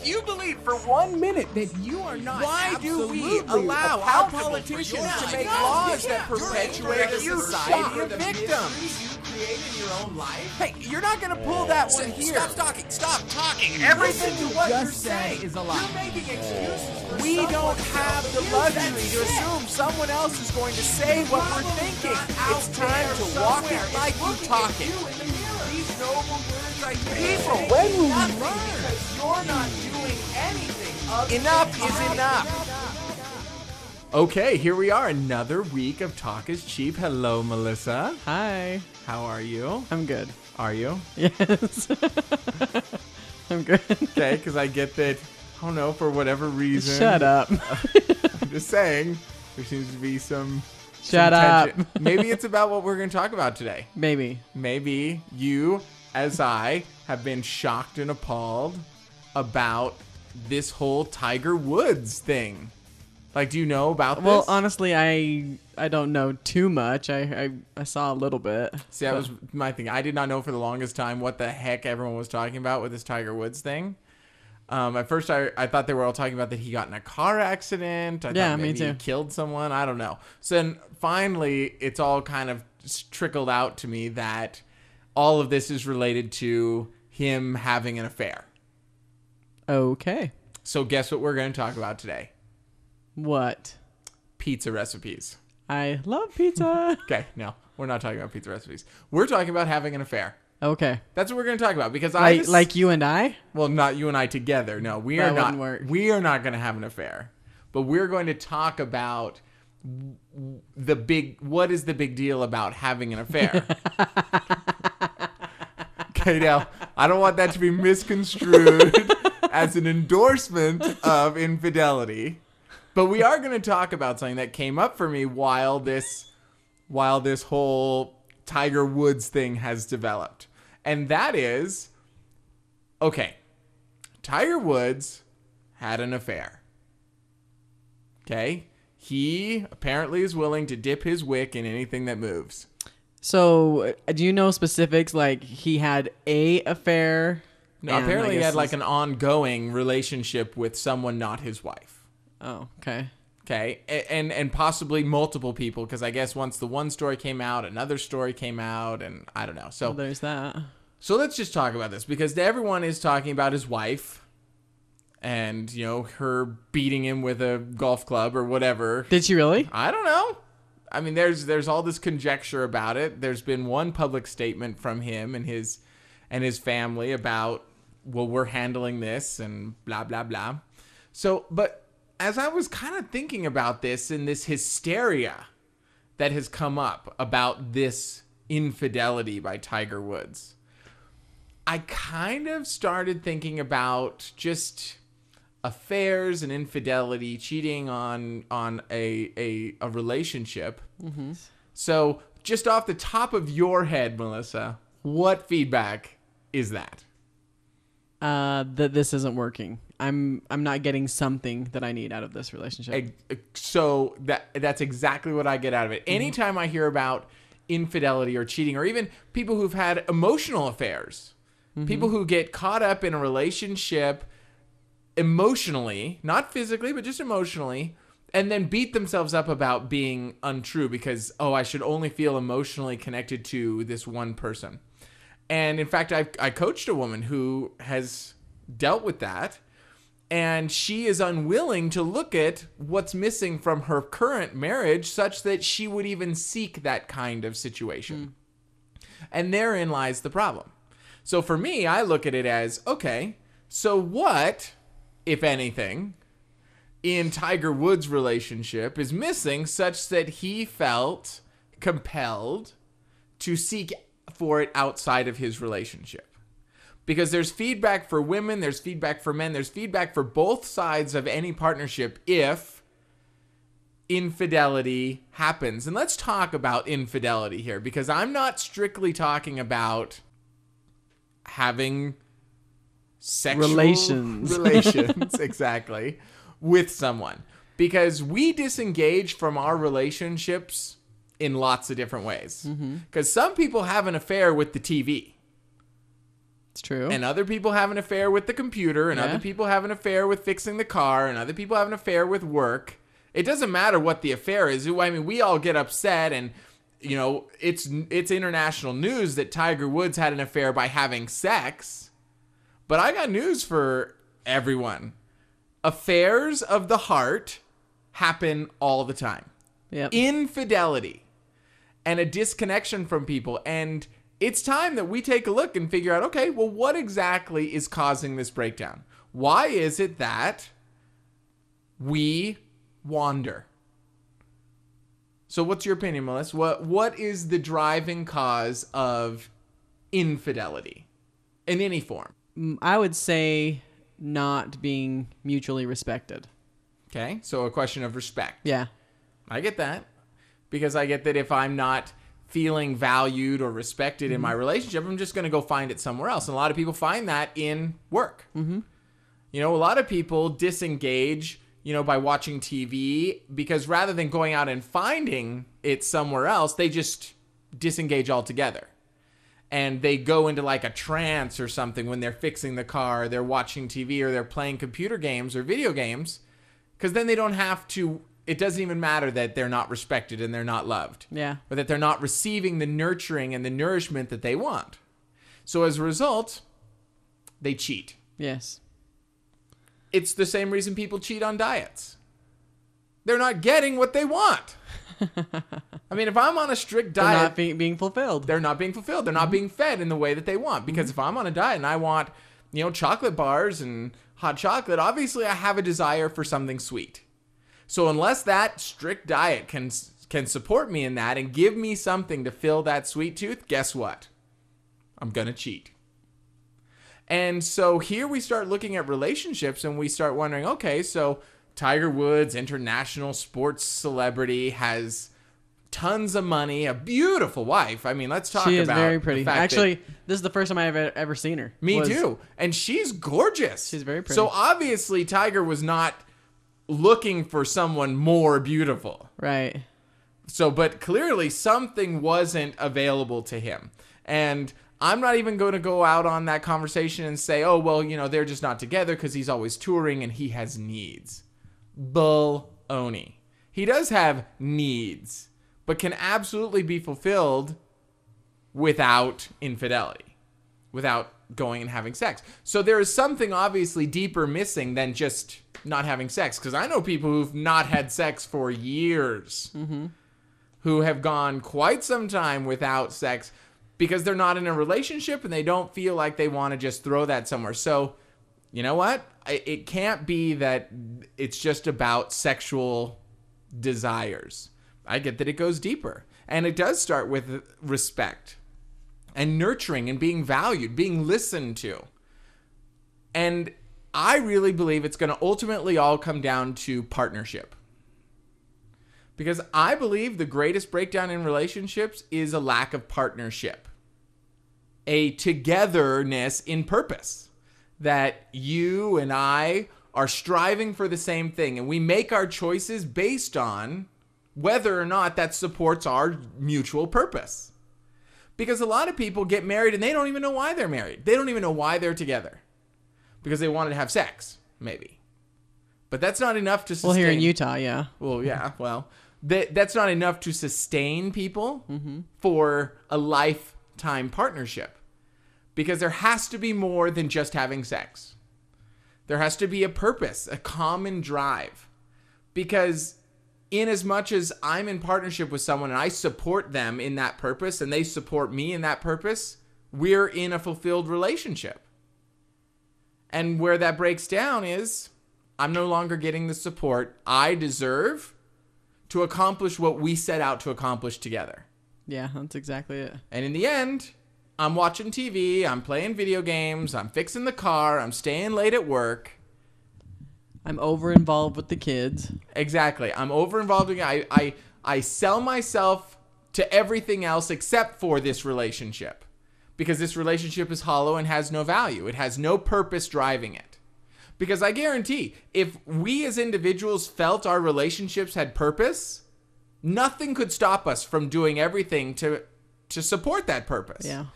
If you believe for 1 minute that you are not, why do we allow our politicians to make laws that perpetuate a society of victims? Your own life? Hey, you're not going to pull that one here. Stop talking. Everything what you're saying is a lie. You're making excuses for we don't have the luxury to assume someone else is going to say what we're thinking. It's time to walk it like you talk it. These noble words I hear. People, when will we learn? Because you're not doing anything. Enough is enough. Okay, here we are, another week of Talk is Cheap. Hello, Melissa. Hi. How are you? I'm good. Are you? Yes. I'm good. Okay, because I get that, I don't know, for whatever reason. Shut up. I'm just saying, there seems to be some Shut up. tension. Maybe it's about what we're going to talk about today. Maybe. Maybe you, as I, have been shocked and appalled about this whole Tiger Woods thing. Like, do you know about this? Well, honestly, I don't know too much. I saw a little bit. See, that was my thing. I did not know for the longest time what the heck everyone was talking about with this Tiger Woods thing. At first, I thought they were all talking about that he got in a car accident. I thought maybe me too. He killed someone. I don't know. So then finally, it's all kind of trickled out to me that all of this is related to him having an affair. Okay. So guess what we're going to talk about today? What? Pizza recipes. I love pizza. Okay, no, we're not talking about pizza recipes. We're talking about having an affair. Okay. That's what we're going to talk about because like you and I? Well, not you and I together. No, we are not. We are not going to have an affair. But we're going to talk about what is the big deal about having an affair? Okay, now, I don't want that to be misconstrued as an endorsement of infidelity. But we are going to talk about something that came up for me while this whole Tiger Woods thing has developed. And that is, okay, Tiger Woods had an affair. Okay? He apparently is willing to dip his wick in anything that moves. So, do you know specifics? Like, he had a affair? No, apparently he had like an ongoing relationship with someone not his wife. Oh, okay. Okay, and possibly multiple people, because I guess once the one story came out, another story came out, and I don't know. So well, there's that. So let's just talk about this, because everyone is talking about his wife and, you know, her beating him with a golf club or whatever. Did she really? I don't know. I mean, there's all this conjecture about it. There's been one public statement from him and his family about, well, we're handling this and blah, blah, blah. So, but as I was kind of thinking about this and this hysteria that has come up about this infidelity by Tiger Woods, I kind of started thinking about just affairs and infidelity, cheating on a relationship. Mm-hmm. So just off the top of your head, Melissa, what feedback is that? That this isn't working. I'm not getting something that I need out of this relationship. So that's exactly what I get out of it. Mm-hmm. Anytime I hear about infidelity or cheating, or even people who've had emotional affairs, mm-hmm. people who get caught up in a relationship emotionally, not physically, but just emotionally, and then beat themselves up about being untrue because, oh, I should only feel emotionally connected to this one person. And in fact, I coached a woman who has dealt with that, and she is unwilling to look at what's missing from her current marriage such that she would even seek that kind of situation. And therein lies the problem. So for me, I look at it as, okay, so what, if anything, in Tiger Woods' relationship is missing such that he felt compelled to seek for it outside of his relationship? Because there's feedback for women, there's feedback for men, there's feedback for both sides of any partnership if infidelity happens. And let's talk about infidelity here, because I'm not strictly talking about having sexual relations exactly with someone, because we disengage from our relationships in lots of different ways. Because some people have an affair with the TV. It's true. And other people have an affair with the computer, and other people have an affair with fixing the car, and other people have an affair with work. It doesn't matter what the affair is. I mean, we all get upset, and you know, it's international news that Tiger Woods had an affair by having sex. But I got news for everyone. Affairs of the heart happen all the time. Yep. Infidelity and a disconnection from people. And it's time that we take a look and figure out, okay, well, what exactly is causing this breakdown? Why is it that we wander? So what's your opinion, Melissa? What is the driving cause of infidelity in any form? I would say not being mutually respected. Okay, so a question of respect. Yeah. I get that. Because I get that if I'm not feeling valued or respected in my relationship, I'm just going to go find it somewhere else. And a lot of people find that in work. Mm-hmm. You know, a lot of people disengage, you know, by watching TV, because rather than going out and finding it somewhere else, they just disengage altogether. And they go into like a trance or something when they're fixing the car, they're watching TV, or they're playing computer games or video games, because then they don't have to, it doesn't even matter that they're not respected and they're not loved. Yeah. Or that they're not receiving the nurturing and the nourishment that they want. So as a result, they cheat. Yes. It's the same reason people cheat on diets. They're not getting what they want. I mean, if I'm on a strict diet, they're not being fulfilled. They're not being fulfilled. They're not being fed in the way that they want. Because if I'm on a diet and I want, you know, chocolate bars and hot chocolate, obviously I have a desire for something sweet. So unless that strict diet can support me in that and give me something to fill that sweet tooth, guess what? I'm going to cheat. And so here we start looking at relationships and we start wondering, okay, so Tiger Woods, international sports celebrity, has tons of money, a beautiful wife. I mean, let's talk about She is very pretty. Actually, that, this is the first time I've ever seen her. Me too. And she's gorgeous. She's very pretty. So obviously Tiger was not looking for someone more beautiful. Right. So, but clearly something wasn't available to him. And I'm not even going to go out on that conversation and say, oh, well, you know, they're just not together because he's always touring and he has needs. Bull-oni. He does have needs, but can absolutely be fulfilled without infidelity, without going and having sex. So there is something obviously deeper missing than just not having sex. Because I know people who've not had sex for years, who have gone quite some time without sex because they're not in a relationship and they don't feel like they want to just throw that somewhere. So, you know what? It can't be that it's just about sexual desires. I get that it goes deeper. And it does start with respect and nurturing and being valued, being listened to. And I really believe it's going to ultimately all come down to partnership. Because I believe the greatest breakdown in relationships is a lack of partnership. A togetherness in purpose. That you and I are striving for the same thing. And we make our choices based on whether or not that supports our mutual purpose. Because a lot of people get married and they don't even know why they're married. They don't even know why they're together. Because they wanted to have sex, maybe. But that's not enough to sustain. Well, here in Utah, yeah. Well, yeah, well, that's not enough to sustain people for a lifetime partnership. Because there has to be more than just having sex. There has to be a purpose, a common drive. Because in as much as I'm in partnership with someone and I support them in that purpose and they support me in that purpose, we're in a fulfilled relationship. And where that breaks down is I'm no longer getting the support I deserve to accomplish what we set out to accomplish together. Yeah, that's exactly it. And in the end, I'm watching TV, I'm playing video games, I'm fixing the car, I'm staying late at work. I'm over involved with the kids. Exactly. I'm over involved. I sell myself to everything else except for this relationship. Because this relationship is hollow and has no value. It has no purpose driving it. Because I guarantee, if we as individuals felt our relationships had purpose, nothing could stop us from doing everything to support that purpose. Yeah.